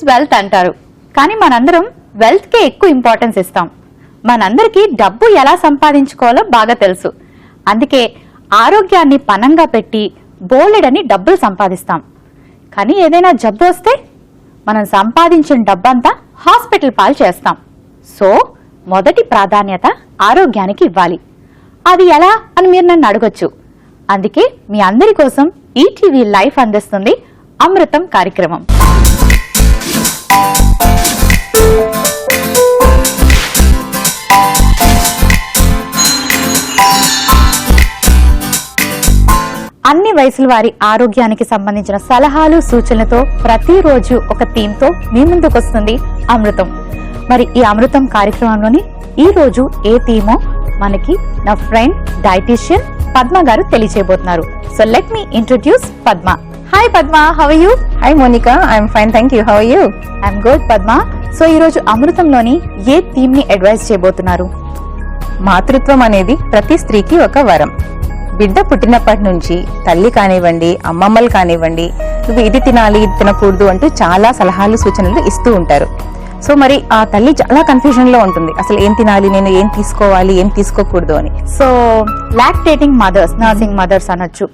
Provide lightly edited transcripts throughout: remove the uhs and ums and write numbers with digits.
Wealth అంటారు. కానీ మనందరం వెల్త్ కే ఎక్కువ ఇంపార్టెన్స్ ఇస్తాం. మనందరికీ డబ్బు ఎలా సంపాదించుకోవాలో బాగా తెలుసు. అందుకే ఆరోగ్యాన్ని పణంగా పెట్టి బోలెడని డబ్బులు సంపాదిస్తాం. కానీ ఏదైనా జబ్బు వస్తే మనం సంపాదించిన డబ్బంతా హాస్పిటల్ పాలు చేస్తాం. సో మొదటి ప్రాధాన్యత ఆరోగ్యానికి ఇవ్వాలి. అది ఎలా అని మీరు నన్ను అడగొచ్చు. అందుకే మీ అందరి కోసం ఈటీవీ లైఫ్ అందిస్తుంది అమృతం కార్యక్రమం. అన్ని వయసుల వారి ఆరోగ్యానికి సంబంధించిన సలహాలు సూచనలతో ప్రతిరోజు ఒక థీమ్ తో మీ ముందుకు వస్తుంది అమృతం. మరి ఈ అమృతం కార్యక్రమంలోని ఈ రోజు ఏ థీమో మనకి నా ఫ్రెండ్ డైటీషియన్ పద్మ గారు తెలియచేయబోతున్నారు. So let me introduce Padma. Hi Padma, how are you? Hi Monica, I'm fine, thank you. How are you? I'm good Padma. So ఈ రోజు అమృతంలోని ఏ థీమ్ ని అడ్వైజ్ చేయబోతున్నారు? మాతృత్వం అనేది ప్రతి స్త్రీకి ఒక వరం. బిడ్డ పుట్టినప్పటి నుంచి తల్లి కానివ్వండి, అమ్మమ్మలు కానివ్వండి, నువ్వు ఇది తినాలి ఇది తినకూడదు అంటూ చాలా సలహాలు సూచనలు ఇస్తూ ఉంటారు. సో మరి ఆ తల్లి చాలా కన్ఫ్యూజన్ లో ఉంటుంది, అసలు ఏం తినాలి, నేను ఏం తీసుకోవాలి, ఏం తీసుకోకూడదు అని. So lactating mothers, nursing mothers అనొచ్చు.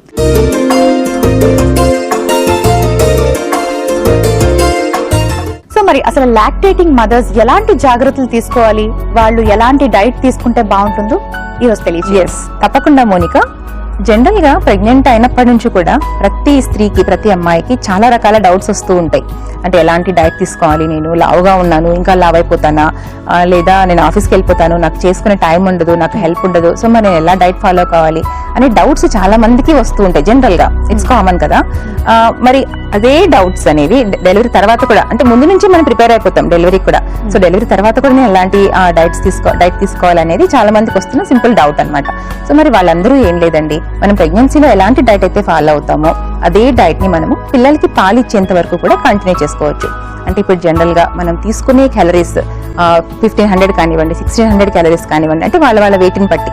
సో మరి అసలు లాక్టేటింగ్ మదర్స్ ఎలాంటి జాగ్రత్తలు తీసుకోవాలి, వాళ్ళు ఎలాంటి డైట్ తీసుకుంటే బాగుంటుందో ఈరోజు తెలియజేయండి. తప్పకుండా మోనికా. జనరల్ గా ప్రెగ్నెంట్ అయినప్పటి నుంచి కూడా ప్రతి స్త్రీకి, ప్రతి అమ్మాయికి చాలా రకాల డౌట్స్ వస్తూ ఉంటాయి. అంటే ఎలాంటి డైట్ తీసుకోవాలి, నేను లావుగా ఉన్నాను, ఇంకా లావ్ అయిపోతానా, లేదా నేను ఆఫీస్కి వెళ్ళిపోతాను, నాకు చేసుకునే టైం ఉండదు, నాకు హెల్ప్ ఉండదు, సో మరి నేను ఎలా డైట్ ఫాలో కావాలి అనే డౌట్స్ చాలా మందికి వస్తూ ఉంటాయి. జనరల్ గా ఇట్స్ కామన్ కదా. మరి అదే డౌట్స్ అనేవి డెలివరీ తర్వాత కూడా, అంటే ముందు నుంచి మనం ప్రిపేర్ అయిపోతాం డెలివరీ కూడా. సో డెలివరీ తర్వాత కూడా నేను ఎలాంటి డైట్ తీసుకోవాలనేది చాలా మందికి వస్తున్న సింపుల్ డౌట్ అనమాట. సో మరి వాళ్ళందరూ ఏం లేదండి, మనం ప్రెగ్నెన్సీలో ఎలాంటి డైట్ అయితే ఫాలో అవుతామో అదే డైట్ ని మనము పిల్లలకి పాలు ఇచ్చేంత వరకు కూడా కంటిన్యూ చేసుకోవచ్చు. అంటే ఇప్పుడు జనరల్ గా మనం తీసుకునే క్యాలరీస్ 1500 కానివ్వండి, 1600 క్యాలరీస్ కానివ్వండి, అంటే వాళ్ళ వెయిట్ ని బట్టి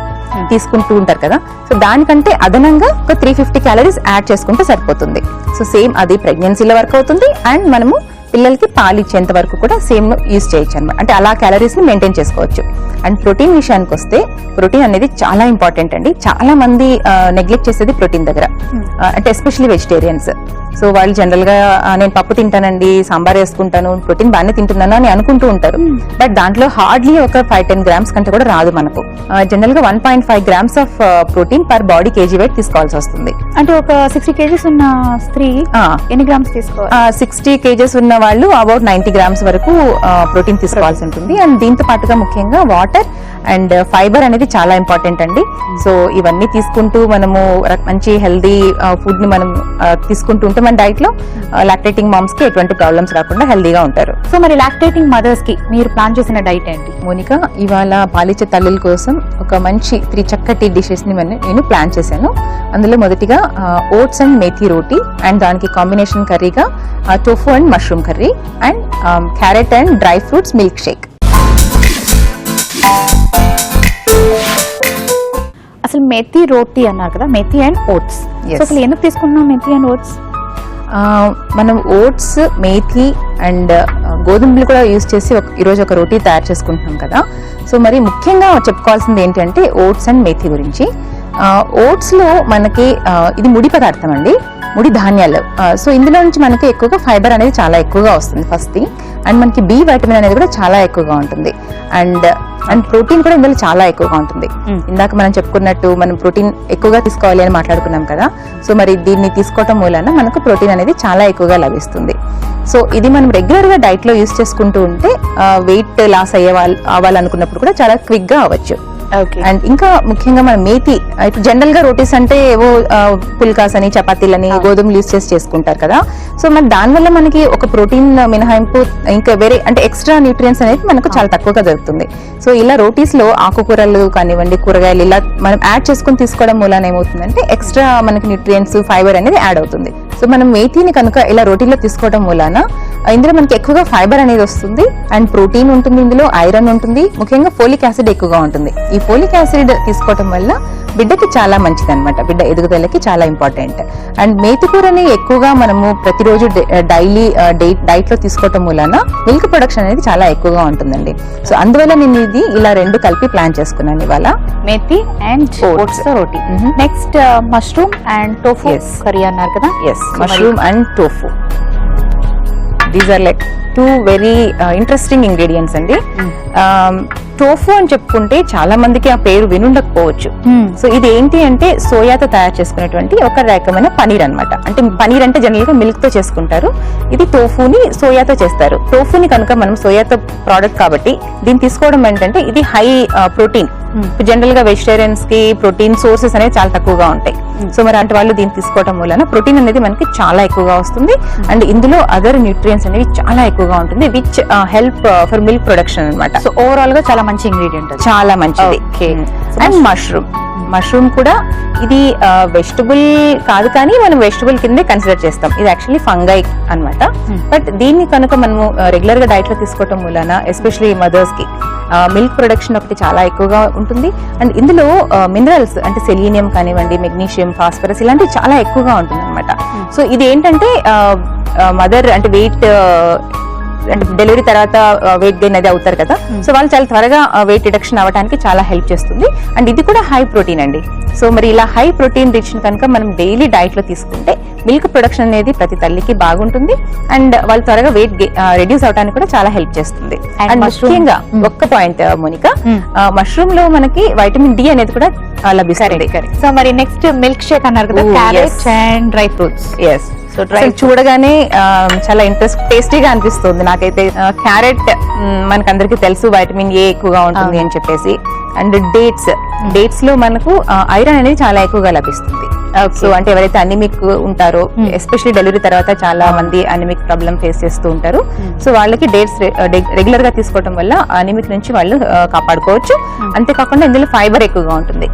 తీసుకుంటూ ఉంటారు కదా. సో దానికంటే అదనంగా ఒక 350 క్యాలరీస్ యాడ్ చేసుకుంటే సరిపోతుంది. సో సేమ్ అది ప్రెగ్నెన్సీలో వర్క్ అవుతుంది అండ్ మనము పిల్లలకి పాలు ఇచ్చేంత వరకు కూడా సేమ్ యూజ్ చేయొచ్చు అనమాట. అంటే అలా క్యాలరీస్ ని మెయింటైన్ చేసుకోవచ్చు. అండ్ ప్రోటీన్ విషయానికి వస్తే, ప్రోటీన్ అనేది చాలా ఇంపార్టెంట్ అండి. చాలా మంది నెగ్లెక్ట్ చేసేది ప్రోటీన్ దగ్గర, అంటే ఎస్పెషల్లీ వెజిటేరియన్స్. సో వాళ్ళు జనరల్ గా నేను పప్పు తింటానండి, సాంబార్ వేసుకుంటాను, ప్రోటీన్ బాగానే తింటున్నాను అని అనుకుంటూ ఉంటారు. బట్ దాంట్లో హార్డ్లీ ఒక 5-10 గ్రామ్స్ కంటే కూడా రాదు మనకు. జనరల్ గా 1.5 grams of protein per body KG weight తీసుకోవాల్సి వస్తుంది. అంటే ఒక 60 కేజీస్ ఉన్న స్త్రీ ఎన్ని గ్రామ్స్ తీసుకోవాలి? 60 కేజెస్ ఉన్న వాళ్ళు అబౌట్ 90 గ్రామ్స్ వరకు ప్రోటీన్ తీసుకోవాల్సి ఉంటుంది. అండ్ దీంతో పాటుగా ముఖ్యంగా వాటర్ అండ్ ఫైబర్ అనేది చాలా ఇంపార్టెంట్ అండి. సో ఇవన్నీ తీసుకుంటూ మనము మంచి హెల్దీ ఫుడ్ ని మనం తీసుకుంటూ ఉంటే మన డైట్ లో లాక్టేటింగ్ మామ్స్ కి ఎటువంటి ప్రాబ్లమ్స్ రాకుండా హెల్దీగా ఉంటారు. సో మరి లాక్టేటింగ్ మదర్స్ కి మీరు ప్లాన్ చేసిన డైట్ ఏంటి? మోనికా, ఇవాళ పాలిచ్చే తల్లుల కోసం ఒక మంచి 3 చక్కటి డిషెస్ ని నేను ప్లాన్ చేశాను. అందులో మొదటిగా oats and methi roti, and దానికి కాంబినేషన్ కర్రీగా tofu and mushroom curry, and carrot and dry fruits milk shake. అసలు మెథీ రోటీ అన్నారు కదా, మెథీ అండ్ ఓట్స్. అసలు ఎందుకు తీసుకుంటున్నాం మెథీ అండ్ ఓట్స్? మనం ఓట్స్, మేథీ అండ్ గోధుమలు కూడా యూజ్ చేసి ఈరోజు ఒక రోటీ తయారు చేసుకుంటున్నాం కదా. సో మరి ముఖ్యంగా చెప్పుకోవాల్సింది ఏంటంటే ఓట్స్ అండ్ మేథీ గురించి. ఓట్స్ లో మనకి ఇది ముడి పదార్థం అండి, ముడి ధాన్యాలు. సో ఇందులో నుంచి మనకి ఎక్కువగా ఫైబర్ అనేది చాలా ఎక్కువగా వస్తుంది ఫస్ట్ థింగ్. అండ్ మనకి బి వైటమిన్ అనేది కూడా చాలా ఎక్కువగా ఉంటుంది. అండ్ ప్రోటీన్ కూడా ఇందులో చాలా ఎక్కువగా ఉంటుంది. ఇందాక మనం చెప్పుకున్నట్టు మనం ప్రోటీన్ ఎక్కువగా తీసుకోవాలి అని మాట్లాడుకున్నాం కదా. సో మరి దీన్ని తీసుకోవటం మూలాన మనకు ప్రోటీన్ అనేది చాలా ఎక్కువగా లభిస్తుంది. సో ఇది మనం రెగ్యులర్ గా డైట్ లో యూజ్ చేసుకుంటూ ఉంటే వెయిట్ లాస్ అవ్వాలనుకున్నప్పుడు కూడా చాలా క్విక్ గా అవ్వచ్చు. అండ్ ఇంకా ముఖ్యంగా మన మేథీ, ఇప్పుడు జనరల్ గా రోటీస్ అంటే ఏవో పుల్కాస్ అని, చపాతీలని, గోధుమలు యూజ్ చేసి చేసుకుంటారు కదా. సో మరి దానివల్ల మనకి ఒక ప్రోటీన్ మినహాయింపు, ఇంకా వేరే అంటే ఎక్స్ట్రా న్యూట్రియన్స్ అనేది మనకు చాలా తక్కువగా దొరుకుతుంది. సో ఇలా రోటీస్ లో ఆకుకూరలు కానివ్వండి, కూరగాయలు ఇలా మనం యాడ్ చేసుకుని తీసుకోవడం మూలాన ఏమవుతుందంటే ఎక్స్ట్రా మనకి న్యూట్రియన్స్, ఫైబర్ అనేది యాడ్ అవుతుంది. సో మనం మేథీని కనుక ఇలా రోటీలో తీసుకోవడం మూలాన ఇందులో మనకి ఎక్కువగా ఫైబర్ అనేది వస్తుంది అండ్ ప్రోటీన్ ఉంటుంది, ఇందులో ఐరన్ ఉంటుంది, ముఖ్యంగా ఫోలిక్ యాసిడ్ ఎక్కువగా ఉంటుంది. ఈ ఫోలిక్ యాసిడ్ తీసుకోవటం వల్ల బిడ్డకి చాలా మంచిది అనమాట, బిడ్డ ఎదుగుదలకి చాలా ఇంపార్టెంట్. అండ్ మేతికూరని ఎక్కువగా మనము ప్రతిరోజు డైలీ డైట్ లో తీసుకోవటం వలన మిల్క్ ప్రొడక్షన్ అనేది చాలా ఎక్కువగా ఉంటుందండి. సో అందువల్ల నేను ఇది ఇలా 2 కలిపి ప్లాన్ చేసుకున్నాను ఇవాళ. Methi and oats roti. Next mushroom and tofu curry అన్నారు కదా. Yes, mushroom and tofu. These are like 2 very interesting ingredients అండి. టోఫు అని చెప్పుకుంటే చాలా మందికి ఆ పేరు వినుండకపోవచ్చు. సో ఇది ఏంటి అంటే సోయాతో తయారు చేసుకునేటువంటి ఒక రకమైన పనీర్ అన్నమాట. అంటే పనీర్ అంటే జనరల్ గా మిల్క్ తో చేసుకుంటారు, ఇది టోఫుని సోయాతో చేస్తారు. టోఫుని కనుక మనం సోయాతో ప్రోడక్ట్ కాబట్టి దీన్ని తీసుకోవడం ఏంటంటే ఇది హై ప్రోటీన్. జనరల్ గా వెజిటేరియన్స్ కి ప్రోటీన్ సోర్సెస్ అనేవి చాలా తక్కువగా ఉంటాయి. సో మరి అంటే వాళ్ళు దీన్ని తీసుకోవడం వలన ప్రోటీన్ అనేది మనకి చాలా ఎక్కువగా వస్తుంది అండ్ ఇందులో అదర్ న్యూట్రియన్స్ అనేవి చాలా ఎక్కువగా ఉంటుంది, which help for milk production అన్నమాట. సో ఓవరాల్ గా చాలా మంచి ఇంగ్రీడియంట్, చాలా మంచిది. అండ్ మష్రూమ్ కూడా ఇది వెజిటబుల్ కాదు కానీ మనం వెజిటబుల్ కిందే కన్సిడర్ చేస్తాం. ఇది యాక్చువల్లీ ఫంగై అన్నమాట. బట్ దీన్ని కనుక మనము రెగ్యులర్ గా డైట్ లో తీసుకోవటం వలన ఎస్పెషల్లీ మదర్స్ కి మిల్క్ ప్రొడక్షన్ ఒకటి చాలా ఎక్కువగా ఉంటుంది అండ్ ఇందులో మినరల్స్ అంటే సెలీనియం కానివ్వండి, మెగ్నీషియం, ఫాస్ఫరస్ ఇలాంటివి చాలా ఎక్కువగా ఉంటుంది అనమాట. సో ఇది ఏంటంటే మదర్ అంటే వెయిట్ అంటే డెలివరీ తర్వాత వెయిట్ గెయిన్ అది అవుతారు కదా, సో వాళ్ళు చాలా త్వరగా వెయిట్ రిడక్షన్ అవ్వడానికి చాలా హెల్ప్ చేస్తుంది అండ్ ఇది కూడా హై ప్రోటీన్ అండి. సో మరి ఇలా హై ప్రోటీన్ రిచ్ కనుక మనం డైలీ డైట్ లో తీసుకుంటే మిల్క్ ప్రొడక్షన్ అనేది ప్రతి తల్లికి బాగుంటుంది అండ్ వాళ్ళు త్వరగా వెయిట్ రెడ్యూస్ అవడానికి కూడా చాలా హెల్ప్ చేస్తుంది. అండ్ ముఖ్యంగా ఒక్క పాయింట్ మోనిక, మష్రూమ్ లో మనకి వైటమిన్ డి అనేది కూడా లభిస్తుంది. సో మరి నెక్స్ట్ మిల్క్ షేక్ అన్నారు కదా, carrot and dry fruits. Yes, so చూడగానే చాలా టేస్టీగా అనిపిస్తుంది నాకైతే. క్యారెట్ మనకందరికి తెలుసు వైటమిన్ ఏ ఎక్కువగా ఉంటుంది అని చెప్పేసి. అండ్ డేట్స్ లో మనకు ఐరన్ అనేది చాలా ఎక్కువగా లభిస్తుంది. సో అంటే ఎవరైతే అనిమిక్ ఉంటారో, ఎస్పెషల్లీ డెలివరీ తర్వాత చాలా మంది అనిమిక్ ప్రాబ్లం ఫేస్ చేస్తూ ఉంటారు. సో వాళ్ళకి డేట్స్ రెగ్యులర్ గా తీసుకోవడం వల్ల అనిమిక్ నుంచి వాళ్ళు కాపాడుకోవచ్చు. అంతేకాకుండా ఇందులో ఫైబర్ ఎక్కువగా ఉంటుంది,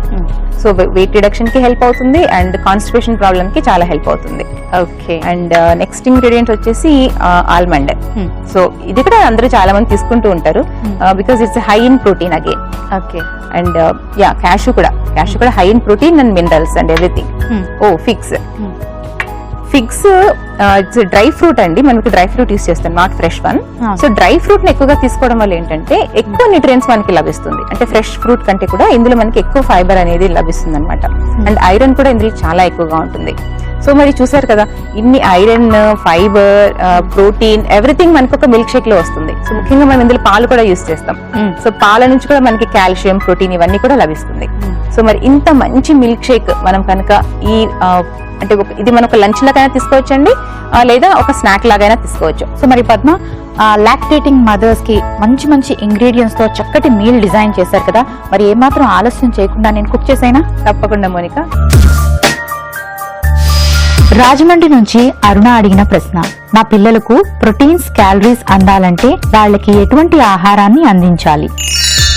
సో వెయిట్ రిడక్షన్ కి హెల్ప్ అవుతుంది అండ్ కాన్స్టిపేషన్ ప్రాబ్లమ్ కి చాలా హెల్ప్ అవుతుంది. ఓకే. అండ్ నెక్స్ట్ ఇంగ్రీడియంట్ వచ్చేసి ఆల్మండ్. సో ఇది కూడా అందరూ చాలా మంది తీసుకుంటూ ఉంటారు because it's high in protein again. Okay. And cashew కూడా high in protein and minerals and everything. Figs it's dry fruit అండి, మనకి డ్రై ఫ్రూట్ యూస్ చేస్తాం, not fresh one. So dry fruit ని ఎక్కువగా తీసుకోవడం వల్ల ఏంటంటే ఎక్కువ న్యూట్రియన్స్ మనకి లభిస్తుంది. అంటే ఫ్రెష్ ఫ్రూట్ కంటే కూడా ఇందులో మనకి ఎక్కువ ఫైబర్ అనేది లభిస్తుంది అనమాట అండ్ ఐరన్ కూడా ఇందులో చాలా ఎక్కువగా ఉంటుంది. సో మరి చూసారు కదా, ఇన్ని ఐరన్, ఫైబర్, ప్రోటీన్ ఎవ్రీథింగ్ మనకు ఒక మిల్క్ షేక్ లో వస్తుంది. సో ముఖ్యంగా మనం ఇందులో పాలు కూడా యూస్ చేస్తాం. సో పాల నుంచి కూడా మనకి కాల్షియం, ప్రోటీన్ ఇవన్నీ కూడా లభిస్తుంది. సో మరి ఇంత మంచి మిల్క్ షేక్ మనం కనుక ఈ అంటే ఇది మనం ఒక లంచ్ లాగైనా తీసుకోవచ్చు అండి, లేదా ఒక స్నాక్ లాగైనా తీసుకోవచ్చు. సో మరి పద్మ, లాక్టేటింగ్ మదర్స్ కి మంచి మంచి ఇంగ్రీడియంట్స్ తో చక్కటి మీల్ డిజైన్ చేశారు కదా, మరి ఏమాత్రం ఆలస్యం చేయకుండా నేను కుక్ చేసైనా? తప్పకుండా మోనిక. రాజమండ్రి నుంచి అరుణ అడిగిన ప్రశ్న, నా పిల్లలకు ప్రోటీన్స్, క్యాలరీస్ అందాలంటే వాళ్ళకి ఎటువంటి ఆహారాన్ని అందించాలి?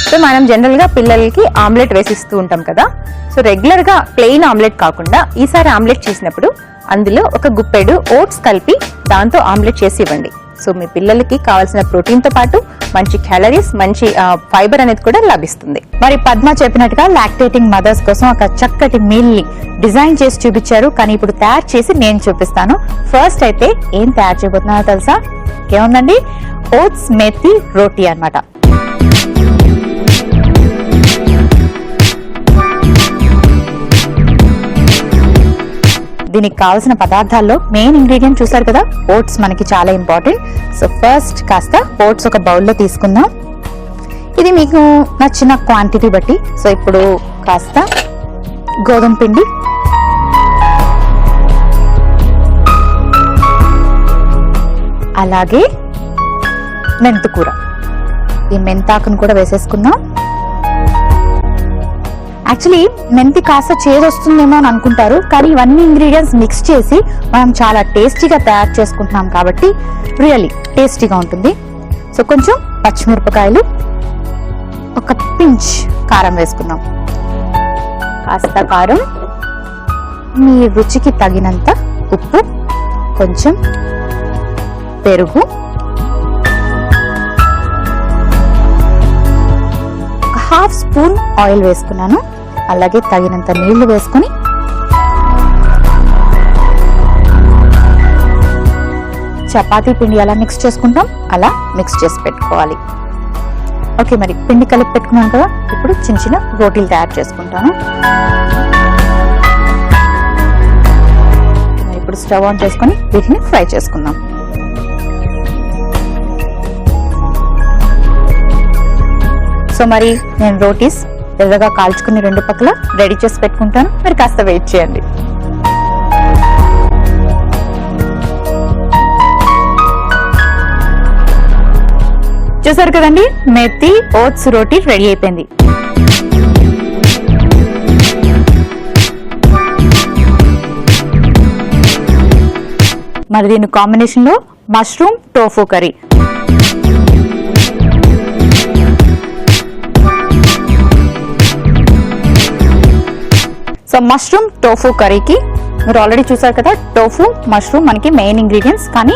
సో మనం జనరల్ గా పిల్లలకి ఆమ్లెట్ వేసిస్తూ ఉంటాం కదా. సో రెగ్యులర్ గా ప్లెయిన్ ఆమ్లెట్ కాకుండా ఈసారి ఆమ్లెట్ చేసినప్పుడు అందులో ఒక గుప్పెడు ఓట్స్ కలిపి దాంతో ఆమ్లెట్ చేసి ఇవ్వండి. సో మీ పిల్లలకి కావాల్సిన ప్రోటీన్ తో పాటు మంచి క్యాలరీస్, మంచి ఫైబర్ అనేది కూడా లభిస్తుంది. మరి పద్మ చెప్పినట్టుగా లాక్టేటింగ్ మదర్స్ కోసం ఒక చక్కటి మీల్ ని డిజైన్ చేసి చూపించారు. కానీ ఇప్పుడు తయారు చేసి నేను చూపిస్తాను. ఫస్ట్ అయితే ఏం తయారు చేయబోతున్నానో తెలుసా? ఏముందండి, ఓట్స్ మేతి రోటీ అన్నమాట. దీనికి కావాల్సిన పదార్థాల్లో మెయిన్ ఇంగ్రీడియంట్ చూసారు కదా, ఓట్స్ మనకి చాలా ఇంపార్టెంట్. సో ఫస్ట్ కాస్త ఓట్స్ ఒక బౌల్లో తీసుకుందాం. ఇది మీకు నచ్చిన క్వాంటిటీ బట్టి. సో ఇప్పుడు కాస్త గోధుమ పిండి, అలాగే మెంతుకూర, ఈ మెంతాకును కూడా వేసేసుకుందాం. యాక్చువల్లీ మెంతి కాస్త చేదు వస్తుందేమో అని అనుకుంటారు, కానీ ఇవన్నీ ఇంగ్రీడియంట్స్ మిక్స్ చేసి మనం చాలా టేస్టీగా తయారు చేసుకుంటున్నాం కాబట్టి రియల్లీ టేస్టీగా ఉంటుంది. సో కొంచెం పచ్చిమిరపకాయలు, ఒక పించ్ కారం వేసుకుందాం. కాస్త కారం, మీ రుచికి తగినంత ఉప్పు, కొంచెం పెరుగు, 1/2 స్పూన్ ఆయిల్ వేసుకున్నాను. అలాగే తగినంత నీళ్లు వేసుకుని చపాతీ పిండి ఎలా మిక్స్ చేసుకుంటాం అలా మిక్స్ చేసి పెట్టుకోవాలి. ఓకే, మరి పిండి కలిపి పెట్టుకున్నాం కదా, ఇప్పుడు చిన్న చిన్న రోటీలు తయారు చేసుకుంటాను. ఇప్పుడు స్టవ్ ఆన్ చేసుకుని వీటిని ఫ్రై చేసుకుందాం. సో మరి నేను రోటీస్ ఎర్రగా కాల్చుకుని 2 పక్కల రెడీ చేసి పెట్టుకుంటాను. మరి కాస్త వెయిట్ చేయండి. చూసారు కదండి, మెత్తి ఓట్స్ రోటీ రెడీ అయిపోయింది. మరి దీని కాంబినేషన్ లో mushroom tofu curry. So mushroom tofu కర్రీకి మీరు ఆల్రెడీ చూసారు కదా, టోఫు మష్రూమ్ మనకి మెయిన్ ఇంగ్రీడియంట్స్. కానీ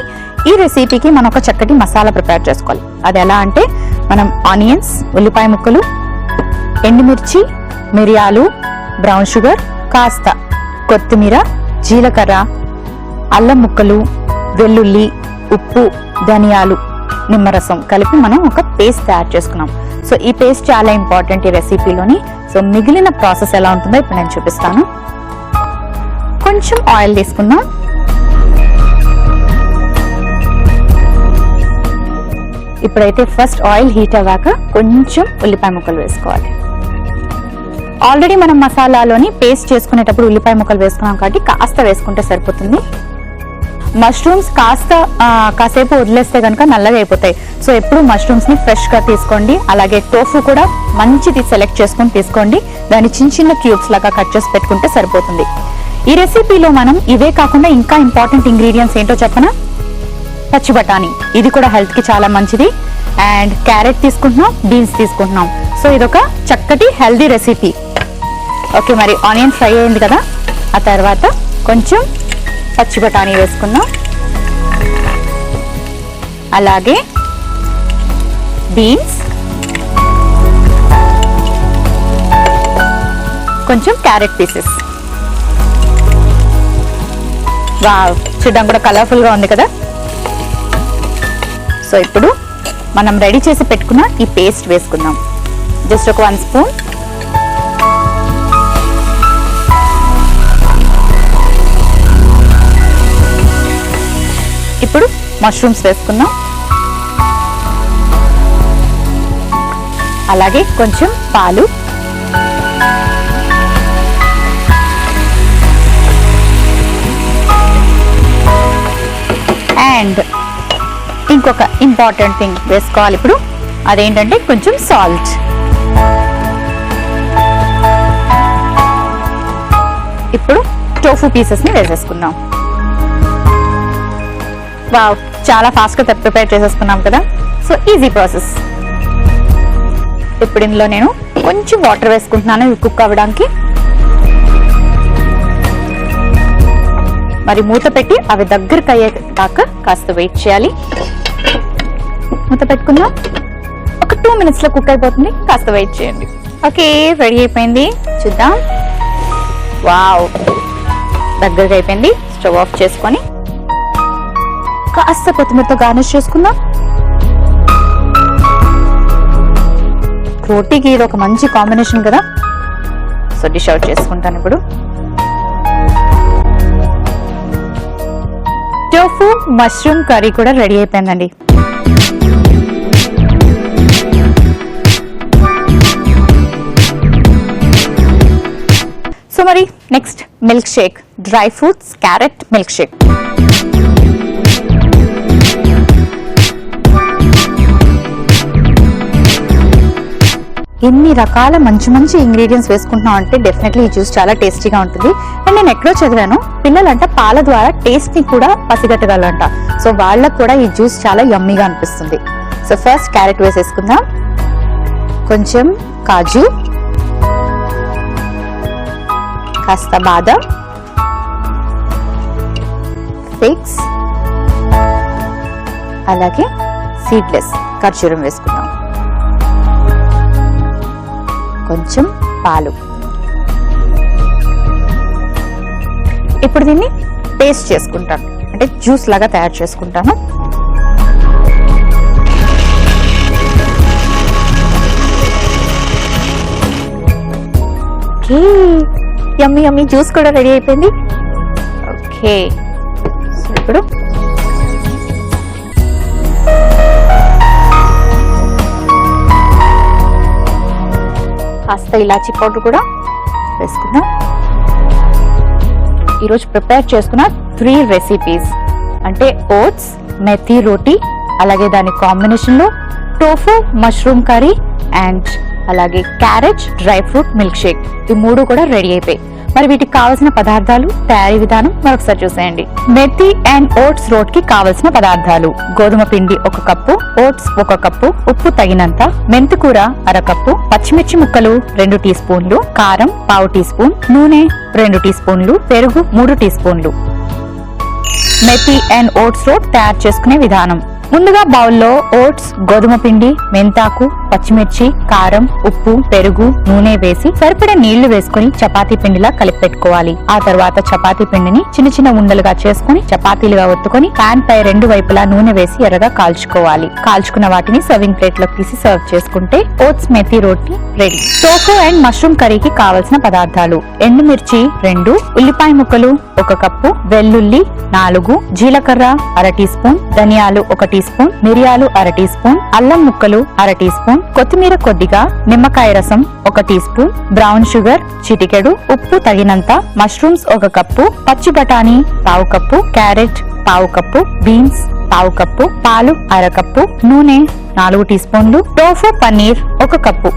ఈ రెసిపీకి మనం ఒక చక్కటి మసాలా ప్రిపేర్ చేసుకోవాలి. అది ఎలా అంటే, మనం ఆనియన్స్, ఉల్లిపాయ ముక్కలు, ఎండుమిర్చి, మిరియాలు, బ్రౌన్ షుగర్, కాస్త కొత్తిమీర, జీలకర్ర, అల్లం ముక్కలు, వెల్లుల్లి, ఉప్పు, ధనియాలు, నిమ్మరసం కలిపి మనం ఒక పేస్ట్ తయారు చేసుకున్నాం. సో ఈ పేస్ట్ చాలా ఇంపార్టెంట్ ఈ రెసిపీలోని. సో మిగిలిన ప్రాసెస్ ఎలా ఉంటుందో ఇప్పుడు నేను చూపిస్తాను. కొంచెం ఆయిల్ తీసుకుందాం. ఇప్పుడైతే ఫస్ట్ ఆయిల్ హీట్ అవ్వాక కొంచెం ఉల్లిపాయ ముక్కలు వేసుకోవాలి. ఆల్రెడీ మనం మసాలాలోని పేస్ట్ చేసుకునేటప్పుడు ఉల్లిపాయ ముక్కలు వేసుకున్నాం కాబట్టి కాస్త వేసుకుంటే సరిపోతుంది. మష్రూమ్స్ కాసేపు వదిలేస్తే కనుక నల్లగా అయిపోతాయి. సో ఎప్పుడు మష్రూమ్స్ ని ఫ్రెష్ గా తీసుకోండి. అలాగే టోఫు కూడా మంచిది సెలెక్ట్ చేసుకుని తీసుకోండి. దాన్ని చిన్న చిన్న క్యూబ్స్ లాగా కట్ చేసి పెట్టుకుంటే సరిపోతుంది. ఈ రెసిపీలో మనం ఇవే కాకుండా ఇంకా ఇంపార్టెంట్ ఇంగ్రీడియంట్స్ ఏంటో చెప్పనా? పచ్చి బఠానీ, ఇది కూడా హెల్త్ కి చాలా మంచిది. అండ్ క్యారెట్ తీసుకుంటున్నాం, బీన్స్ తీసుకుంటున్నాం. సో ఇదొక చక్కటి హెల్దీ రెసిపీ. ఓకే, మరి ఆనియన్ ఫ్రై అయింది కదా, ఆ తర్వాత కొంచెం పచ్చి బఠానీ వేసుకుందాం. అలాగే బీన్స్, కొంచెం క్యారెట్ పీసెస్. వావ్, చూడడం కూడా కలర్ఫుల్ గా ఉంది కదా. సో ఇప్పుడు మనం రెడీ చేసి పెట్టుకున్న ఈ పేస్ట్ వేసుకుందాం. జస్ట్ ఒక 1 స్పూన్. ఇప్పుడు మష్రూమ్స్ వేసుకుందాం. అలాగే కొంచెం పాలు, అండ్ ఇంకొక ఇంపార్టెంట్ థింగ్ వేసుకోవాలి ఇప్పుడు. అదేంటంటే కొంచెం సాల్ట్. ఇప్పుడు టోఫు పీసెస్ ని వేసేసుకుందాం. వావ్, చాలా ఫాస్ట్ గా ప్రిపేర్ చేసేసుకున్నాం కదా. So easy process. ఇప్పుడు ఇందులో నేను కొంచెం వాటర్ వేసుకుంటున్నాను ఇవి కుక్ అవ్వడానికి. మరి మూత పెట్టి అవి దగ్గరకు అయ్యేదాకా కాస్త వెయిట్ చేయాలి. మూత పెట్టుకుందాం. ఒక 2 minutes లో కుక్ అయిపోతుంది, కాస్త వెయిట్ చేయండి. ఓకే, రెడీ అయిపోయింది. చూద్దాం. వావ్, దగ్గరగా అయిపోయింది. స్టవ్ ఆఫ్ చేసుకొని కాస్త కొత్తిమీరతో గార్నిష్ చేసుకుందాం. రోటీకి ఇది ఒక మంచి కాంబినేషన్ కదా. సో డిష్ అవుట్ చేసుకుంటాను ఇప్పుడు. టోఫు మష్రూమ్ కర్రీ కూడా రెడీ అయిపోయిందండి. సో మరి next milk shake, dry fruits carrot milk shake. ఎన్ని రకాల మంచి మంచి ఇంగ్రీడియంట్స్ వేసుకుంటున్నాం అంటే డెఫినెట్లీ ఈ జ్యూస్ చాలా టేస్టీగా ఉంటుంది. అండ్ నేను ఎక్కడో చదివాను, పిల్లలంట పాల ద్వారా టేస్ట్ ని కూడా పసిగట్టగలంట. సో వాళ్ళకు కూడా ఈ జ్యూస్ చాలా యమ్మీగా అనిపిస్తుంది. సో ఫస్ట్ క్యారెట్ వేసేసుకుందాం. కొంచెం కాజు, కాస్త బాదం, ఫిగ్స్, అలాగే సీడ్లెస్ ఖర్జూరం వేసుకుందాం. కొంచెం పాలు. ఇప్పుడు దీన్ని పేస్ట్ చేసుకుంటాను, అంటే జ్యూస్ లాగా తయారు చేసుకుంటాను. ఓకే, యమ్మీ యమ్మీ జ్యూస్ కూడా రెడీ అయిపోయింది. ఓకే, సో ఇప్పుడు కాస్త ఇలాచీ పౌడర్ కూడా వేసుకుందాం. ఈరోజు ప్రిపేర్ చేసుకున్న 3 రెసిపీస్ అంటే ఓట్స్, మెథీ రోటీ, అలాగే దాని కాంబినేషన్ లో టోఫు మష్రూమ్ కర్రీ అండ్ అలాగే carrot dry fruit milk shake. ఈ 3 కూడా రెడీ అయిపోయి. మరి వీటికి కావాల్సిన పదార్థాలు, తయారీ విధానం మరొకసారి చూసేయండి. మెథీ అండ్ ఓట్స్ రోట్ కి కావలసిన పదార్థాలు: గోధుమ పిండి 1 కప్పు, ఓట్స్ 1 కప్పు, ఉప్పు తగినంత, మెంతికూర 1/2 కప్పు, పచ్చిమిర్చి ముక్కలు 2 టీ స్పూన్లు, కారం 1/2 టీ స్పూన్, నూనె 2 టీ స్పూన్లు, పెరుగు 3 టీ స్పూన్లు. మెథీ అండ్ ఓట్స్ రోట్ తయారు చేసుకునే విధానం: ముందుగా బౌల్లో ఓట్స్, గోధుమ పిండి, మెంతాకు, పచ్చిమిర్చి, కారం, ఉప్పు, పెరుగు, నూనె వేసి సరిపడా నీళ్లు వేసుకుని చపాతీ పిండిలా కలిపి పెట్టుకోవాలి. ఆ తర్వాత చపాతీ పిండిని చిన్న చిన్న ఉండలుగా చేసుకుని చపాతీలుగా ఒత్తుకొని పాన్ పై 2 వైపులా నూనె వేసి ఎర్రగా కాల్చుకోవాలి. కాల్చుకున్న వాటిని సర్వింగ్ ప్లేట్ లోకి తీసి సర్వ్ చేసుకుంటే oats methi roti ready. Tofu and mushroom కర్రీకి కావలసిన పదార్థాలు: ఎండుమిర్చి 2, ఉల్లిపాయ ముక్కలు 1 కప్పు, వెల్లుల్లి 4, జీలకర్ర 1/2 టీ స్పూన్, ధనియాలు 1 టీ స్పూన్, మిరియాలు 1/2 టీ స్పూన్, అల్లం ముక్కలు 1/2 టీ స్పూన్, కొత్తిమీర కొద్దిగా, నిమ్మకాయ రసం 1 టీ స్పూన్, బ్రౌన్ షుగర్ చిటికెడు, ఉప్పు తగినంత, మష్రూమ్స్ 1 కప్పు, పచ్చి బఠానీ 1/2 cup, carrot 1/2 cup, beans 1/2 cup, పాలు 1/2 కప్పు, నూనె 4 టీ స్పూన్లు, tofu paneer 1 cup.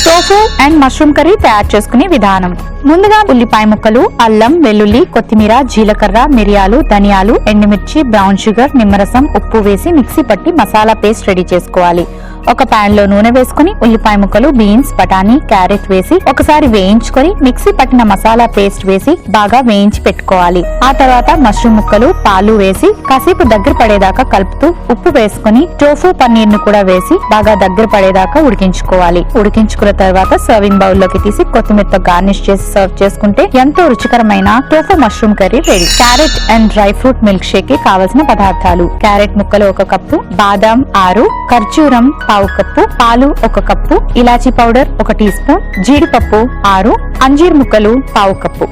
Tofu and mushroom curry తయారు చేసుకునే విధానం: ముందుగా ఉల్లిపాయ ముక్కలు, అల్లం, వెల్లుల్లి, కొత్తిమీర, జీలకర్ర, మిరియాలు, ధనియాలు, ఎండుమిర్చి, బ్రౌన్ షుగర్, నిమ్మరసం, ఉప్పు వేసి మిక్సీ పట్టి మసాలా పేస్ట్ రెడీ చేసుకోవాలి. ఒక పాన్ లో నూనె వేసుకుని ఉల్లిపాయ ముక్కలు, బీన్స్, బఠానీ, క్యారెట్ వేసి ఒకసారి వేయించుకొని మిక్సీ పట్టిన మసాలా పేస్ట్ వేసి బాగా వేయించి పెట్టుకోవాలి. ఆ తర్వాత మష్రూమ్ ముక్కలు, పాలు వేసి కాసేపు దగ్గర పడేదాకా కలుపుతూ ఉప్పు వేసుకుని టోఫు పన్నీర్ ను కూడా వేసి బాగా దగ్గర పడేదాకా ఉడికించుకోవాలి. ఉడికించుకున్న తర్వాత సర్వింగ్ బౌల్ లోకి తీసి కొత్తిమీరతో గార్నిష్ చేసి సర్వ్ చేసుకుంటే ఎంతో రుచికరమైన tofu mushroom curry ready. Carrot and dry fruit milk shake కి కావలసిన పదార్థాలు: క్యారెట్ ముక్కలు 1 కప్పు, బాదాం 6, ఖర్జూరం 1/2 కప్పు, పాలు 1 కప్పు, ఇలాచీ పౌడర్ 1 టీ స్పూన్, జీడిపప్పు 6, అంజీర్ ముక్కలు 1/2 cup.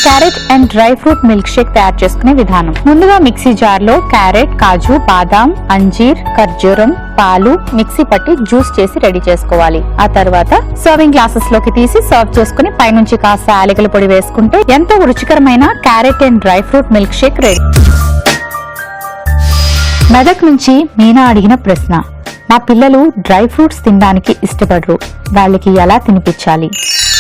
Carrot and dry fruit milk shake తయారు చేసుకునే విధానం: ముందుగా మిక్సీ జార్ లో క్యారెట్, కాజు, బాదాం, అంజీర్, ఖర్జూరం, పాలు మిక్సీ పట్టి జ్యూస్ చేసి రెడీ చేసుకోవాలి. ఆ తర్వాత సర్వింగ్ గ్లాసెస్ లోకి తీసి సర్వ్ చేసుకుని పైనుంచి కాస్త యాలకుల పొడి వేసుకుంటే ఎంతో రుచికరమైన carrot and dry fruit milk shake ready. Medak నుంచి మీనా అడిగిన ప్రశ్న: మా పిల్లలు డ్రై ఫ్రూట్స్ తినడానికి ఇష్టపడరు, వాళ్ళకి ఎలా తినిపించాలి?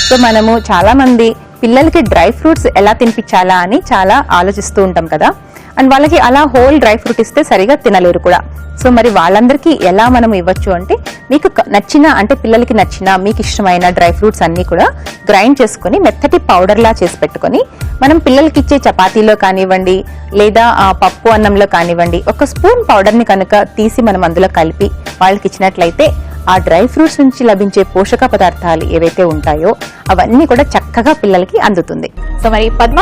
సో మనము చాలా మంది పిల్లలకి డ్రై ఫ్రూట్స్ ఎలా తినిపించాలా అని చాలా ఆలోచిస్తూ ఉంటాం కదా. అండ్ వాళ్ళకి అలా హోల్ డ్రై ఫ్రూట్ ఇస్తే సరిగా తినలేరు కూడా. సో మరి వాళ్ళందరికీ ఎలా మనం ఇవ్వచ్చు అంటే, మీకు నచ్చిన, అంటే పిల్లలకి నచ్చిన, మీకు ఇష్టమైన డ్రై ఫ్రూట్స్ అన్ని కూడా గ్రైండ్ చేసుకుని మెత్తటి పౌడర్ లా చేసి పెట్టుకొని మనం పిల్లలకి ఇచ్చే చపాతీలో కానివ్వండి లేదా పప్పు అన్నంలో కానివ్వండి 1 స్పూన్ పౌడర్ ని కనుక తీసి మనం అందులో కలిపి వాళ్ళకి ఇచ్చినట్లయితే ఆ డ్రై ఫ్రూట్స్ నుంచి లభించే పోషక పదార్థాలు ఏవైతే ఉంటాయో అవన్నీ కూడా చక్కగా పిల్లలకి అందుతుంది. సో మరి పద్మ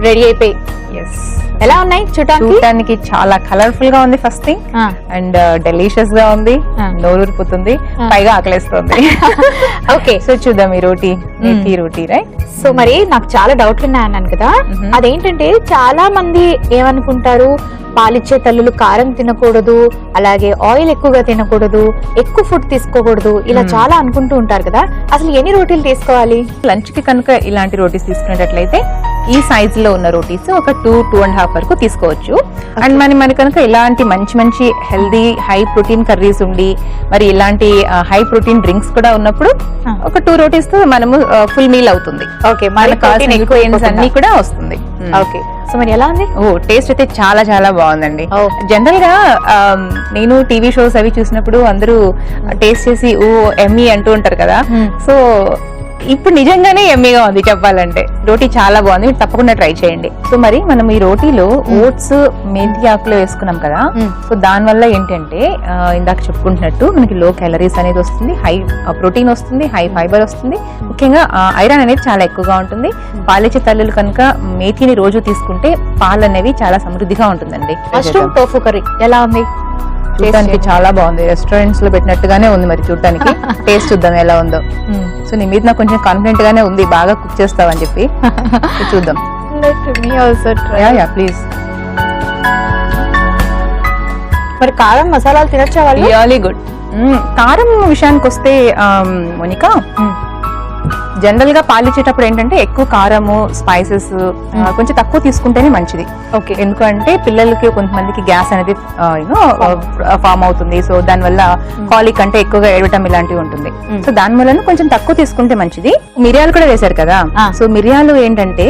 రెడీ అయిపోయి ఎలా ఉన్నాయి చూడటానికి? చాలా కలర్ఫుల్ గా ఉంది ఫస్ట్ థింగ్, అండ్ డెలిషియస్ గా ఉంది, నోరూరిపోతుంది, పైగా ఆకలిస్తుంది. ఓకే, సో చూద్దాం ఈ రోటీ, మెథీ రోటీ, రైట్? సో మరి నాకు చాలా డౌట్లు ఉన్నాయన్నాను కదా, అదేంటంటే చాలా మంది ఏమనుకుంటారు, పాలిచ్చే తల్లులు కారం తినకూడదు, అలాగే ఆయిల్ ఎక్కువగా తినకూడదు, ఎక్కువ ఫుడ్ తీసుకోకూడదు, ఇలా చాలా అనుకుంటూ ఉంటారు కదా. అసలు ఎన్ని రోటీలు తీసుకోవాలి? లంచ్ కి కనుక ఇలాంటి రోటీస్ తీసుకునేటట్లయితే ఈ సైజ్ లో ఉన్న రోటీస్ ఒక 2-2.5 వరకు తీసుకోవచ్చు. అండ్ మరి కనుక ఇలాంటి మంచి హెల్దీ హై ప్రోటీన్ కర్రీస్ ఉండి మరి ఇలాంటి హై ప్రోటీన్ డ్రింక్స్ కూడా ఉన్నప్పుడు ఒక 2 రోటీస్ తో మనము ఫుల్ మీల్ అవుతుంది. ఓకే, అన్ని కూడా వస్తుంది. ఓకే, సో మరి ఎలా ఉంది? టేస్ట్ అయితే చాలా చాలా బాగుందండి. జనరల్ గా నేను టీవీ షోస్ అవి చూసినప్పుడు అందరూ టేస్ట్ చేసి ఎమ్మీ అంటూ ఉంటారు కదా. సో ఇప్పుడు నిజంగానే ఎమ్మీగా ఉంది చెప్పాలంటే. రోటీ చాలా బాగుంది, మీరు తప్పకుండా ట్రై చేయండి. సో మరి మనం ఈ రోటీలో ఓట్స్ మెంతి ఆకులో వేసుకున్నాం కదా, సో దాని వల్ల ఏంటంటే ఇందాక చెప్పుకుంటున్నట్టు మనకి లో క్యాలరీస్ అనేది వస్తుంది, హై ప్రోటీన్ వస్తుంది, హై ఫైబర్ వస్తుంది, ముఖ్యంగా ఐరన్ అనేది చాలా ఎక్కువగా ఉంటుంది. పాలిచ్చే తల్లులు కనుక మేథిని రోజు తీసుకుంటే పాలు అనేవి చాలా సమృద్ధిగా ఉంటుందండి. మష్రూమ్ టోఫు కర్రీ ఎలా ఉంది? చూడడానికి చాలా బాగుంది, రెస్టారెంట్స్ లో పెట్టినట్టుగానే ఉంది. మరి చూడడానికి టేస్ట్ చూద్దాం ఎలా ఉందో. సో నీ మీద నాకు కొంచెం కాన్ఫిడెంట్ గానే ఉంది, బాగా కుక్ చేస్తావని చెప్పి. చూద్దాం. ప్లీజ్. మరి కారం మసాలాలు తినచ్చా వాళ్ళు? Really good. కారం విషయానికి వస్తే మోనికా, జనరల్ గా పాలిచ్చేటప్పుడు ఏంటంటే ఎక్కువ కారము స్పైసెస్ కొంచెం తక్కువ తీసుకుంటేనే మంచిది. ఓకే. ఎందుకంటే పిల్లలకి కొంతమందికి గ్యాస్ అనేది ఫామ్ అవుతుంది. సో దానివల్ల కాలిక్ అంటే ఎక్కువగా ఏడవటం ఇలాంటివి ఉంటుంది. సో దాని వల్ల కొంచెం తక్కువ తీసుకుంటే మంచిది. మిరియాలు కూడా వేశారు కదా, సో మిరియాలు ఏంటంటే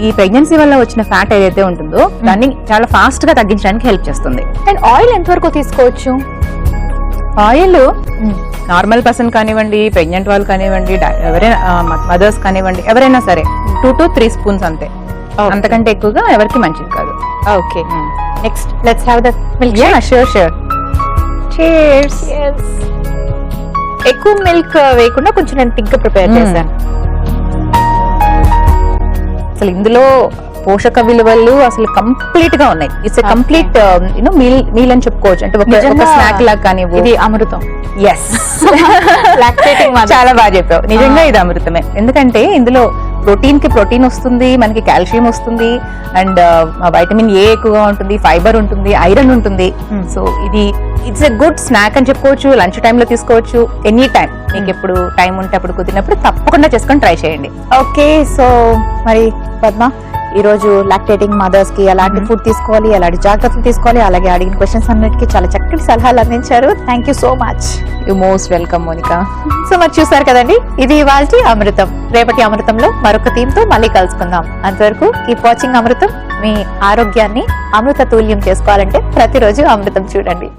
ఈ ప్రెగ్నెన్సీ వల్ల వచ్చిన ఫ్యాట్ ఏదైతే ఉంటుందో దాన్ని చాలా ఫాస్ట్ గా తగ్గించడానికి హెల్ప్ చేస్తుంది. అండ్ ఆయిల్ ఎంతవరకు తీసుకోవచ్చు? ఆయిల్ నార్మల్ పర్సన్ కానివ్వండి, ప్రెగ్నెంట్ వాళ్ళు కానివ్వండి, ఎవరైనా మదర్స్ కానివ్వండి, ఎవరైనా సరే 2 to 3 స్పూన్స్ అంతే, అంతకంటే ఎక్కువగా ఎవరికి మంచిది కాదు. Okay. Next let's have the milk. Sure. Cheers. ఎక్కువ మిల్క్ వేయకుండా కొంచెం నేను థిక్ ప్రిపేర్ చేశాను. అసలు ఇందులో పోషక విలువలు అసలు కంప్లీట్ గా ఉన్నాయి. ఇట్స్ కంప్లీట్ మీల్ అని చెప్పుకోవచ్చు. అంటే ఒక స్నాక్ లాగా కానీ ఇది అమృతం. ఎస్, చాలా బాగా చెప్పావు. నిజంగా ఇది అమృతమే. ఎందుకంటే ఇందులో ప్రోటీన్ వస్తుంది, మనకి కాల్షియం వస్తుంది, అండ్ వైటమిన్ ఏ ఎక్కువగా ఉంటుంది, ఫైబర్ ఉంటుంది, ఐరన్ ఉంటుంది. సో ఇది ఇట్స్ ఎ గుడ్ స్నాక్ అని చెప్పుకోవచ్చు. లంచ్ టైమ్ లో తీసుకోవచ్చు, ఎనీ టైం మీకు ఎప్పుడు టైం ఉంటే అప్పుడు కుదిరినప్పుడు తప్పకుండా చేసుకొని ట్రై చేయండి. ఓకే. సో మరి పద్మ, ఈ రోజు లాక్టేటింగ్ మదర్స్ కి ఎలాంటి ఫుడ్ తీసుకోవాలి, ఎలాంటి జాగ్రత్తలు తీసుకోవాలి, అలాగే అడిగిన క్వశ్చన్స్ అన్నిటికీ చాలా చక్కటి సలహాలు అందించారు. Thank you so much. You most welcome Monika. So మరి చూసారు కదండి, ఇది ఇవాల్టి అమృతం. రేపటి అమృతంలో మరొక థీమ్ తో మళ్ళీ కలుసుకుందాం. అంతవరకు కీప్ వాచింగ్ అమృతం. మీ ఆరోగ్యాన్ని అమృత తుల్యం చేసుకోవాలంటే ప్రతిరోజు అమృతం చూడండి.